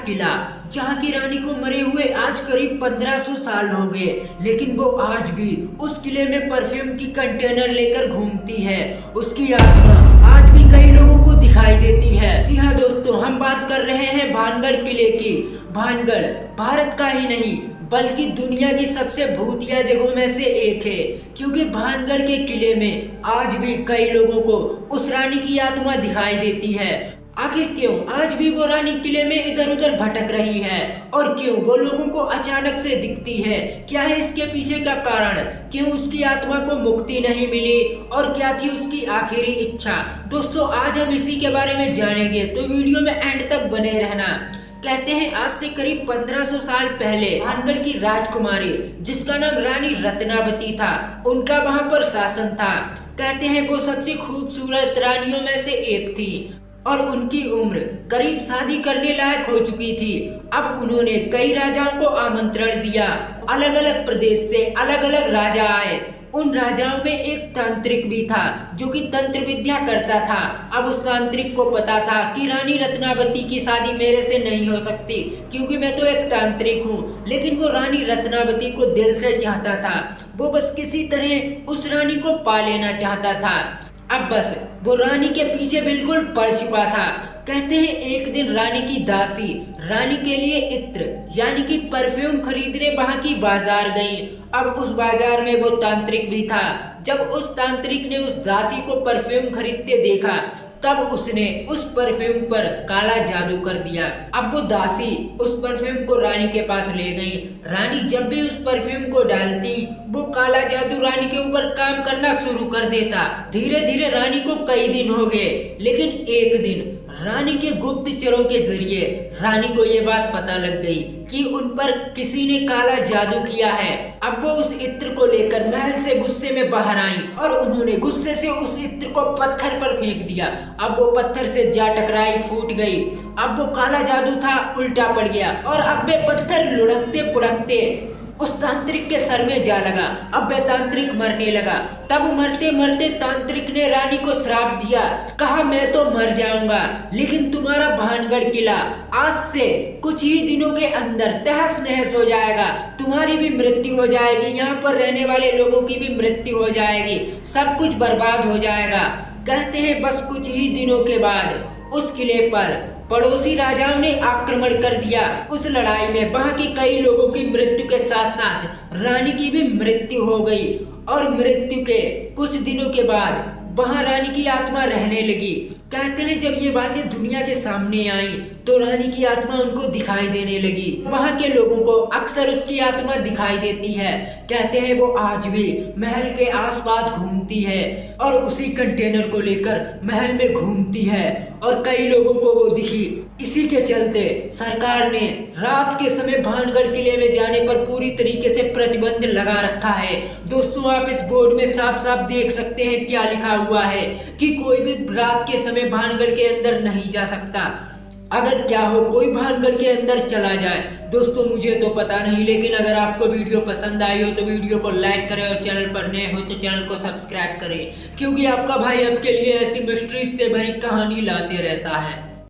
किला, जहाँ की रानी को मरे हुए आज करीब 1500 साल हो गए, लेकिन वो आज भी उस किले में परफ्यूम की कंटेनर लेकर घूमती है। उसकी आत्मा आज भी कई लोगों को दिखाई देती है। जी हाँ दोस्तों, हम बात कर रहे हैं भानगढ़ किले की। भानगढ़ भारत का ही नहीं बल्कि दुनिया की सबसे भूतिया जगहों में से एक है, क्योंकि भानगढ़ के किले में आज भी कई लोगों को उस रानी की आत्मा दिखाई देती है। आखिर क्यों आज भी वो रानी किले में इधर उधर भटक रही है और क्यों वो लोगों को अचानक से दिखती है? क्या है इसके पीछे का कारण? क्यों उसकी आत्मा को मुक्ति नहीं मिली और क्या थी उसकी आखिरी इच्छा? दोस्तों आज हम इसी के बारे में जानेंगे, तो वीडियो में एंड तक बने रहना। कहते हैं आज से करीब 1500 साल पहले भानगढ़ की राजकुमारी, जिसका नाम रानी रत्नावती था, उनका वहां पर शासन था। कहते हैं वो सबसे खूबसूरत रानियों में से एक थी और उनकी उम्र करीब शादी करने लायक हो चुकी थी। अब उन्होंने कई राजाओं को आमंत्रण दिया। अलग अलग प्रदेश से अलग अलग राजा आए। उन राजाओं में एक तांत्रिक भी था जो कि तंत्र विद्या करता था। अब उस तांत्रिक को पता था कि रानी रत्नावती की शादी मेरे से नहीं हो सकती, क्योंकि मैं तो एक तांत्रिक हूँ। लेकिन वो रानी रत्नावती को दिल से चाहता था। वो बस किसी तरह उस रानी को पा लेना चाहता था। अब बस वो रानी के पीछे बिल्कुल पड़ चुका था। कहते हैं एक दिन रानी की दासी रानी के लिए इत्र यानी कि परफ्यूम खरीदने वहां की बाजार गई। अब उस बाजार में वो तांत्रिक भी था। जब उस तांत्रिक ने उस दासी को परफ्यूम खरीदते देखा, तब उसने उस परफ्यूम पर काला जादू कर दिया। अब वो दासी उस परफ्यूम को रानी के पास ले गई। रानी जब भी उस परफ्यूम को डालती, वो काला जादू रानी के ऊपर काम करना शुरू कर देता। धीरे धीरे रानी को कई दिन हो गए, लेकिन एक दिन रानी के गुप्तचरों के जरिए रानी को ये बात पता लग गई कि उन पर किसी ने काला जादू किया है। अब वो उस इत्र को लेकर महल से गुस्से में बाहर आई और उन्होंने गुस्से से उस इत्र को पत्थर पर फेंक दिया। अब वो पत्थर से जा टकराई, फूट गई। अब वो काला जादू था उल्टा पड़ गया और अब वे पत्थर लुढ़कते पुढ़कते उस तांत्रिक के सर में जा लगा। अब वह तांत्रिक मरने लगा। तब मरते मरते तांत्रिक ने रानी को श्राप दिया, कहा मैं तो मर जाऊंगा, लेकिन तुम्हारा भानगढ़ किला आज से कुछ ही दिनों के अंदर तहस नहस हो जाएगा। तुम्हारी भी मृत्यु हो जाएगी, यहाँ पर रहने वाले लोगों की भी मृत्यु हो जाएगी, सब कुछ बर्बाद हो जाएगा। कहते हैं बस कुछ ही दिनों के बाद उस किले पर पड़ोसी राजाओं ने आक्रमण कर दिया। उस लड़ाई में वहां के कई लोगों की मृत्यु के साथ साथ रानी की भी मृत्यु हो गई और मृत्यु के कुछ दिनों के बाद वहां रानी की आत्मा रहने लगी। कहते हैं जब ये बातें दुनिया के सामने आई तो रानी की आत्मा उनको दिखाई देने लगी। वहां के लोगों को अक्सर उसकी आत्मा दिखाई देती है। कहते हैं वो आज भी महल के आसपास घूमती है और उसी कंटेनर को लेकर महल में घूमती है और कई लोगों को वो दिखी। इसी के चलते सरकार ने रात के समय भानगढ़ किले में जाने पर पूरी तरीके से प्रतिबंध लगा रखा है। दोस्तों आप इस बोर्ड में साफ साफ देख सकते हैं क्या लिखा हुआ है कि कोई भी रात के समय भानगढ़ के अंदर नहीं जा सकता। अगर क्या हो कोई भानगढ़ के अंदर चला जाए, दोस्तों मुझे तो पता नहीं, लेकिन अगर आपको वीडियो पसंद आई हो तो वीडियो को लाइक करें और चैनल पर नए हो तो चैनल को सब्सक्राइब करें, क्योंकि आपका भाई आपके लिए ऐसी मिस्ट्रीज से भरी कहानी लाते रहता है।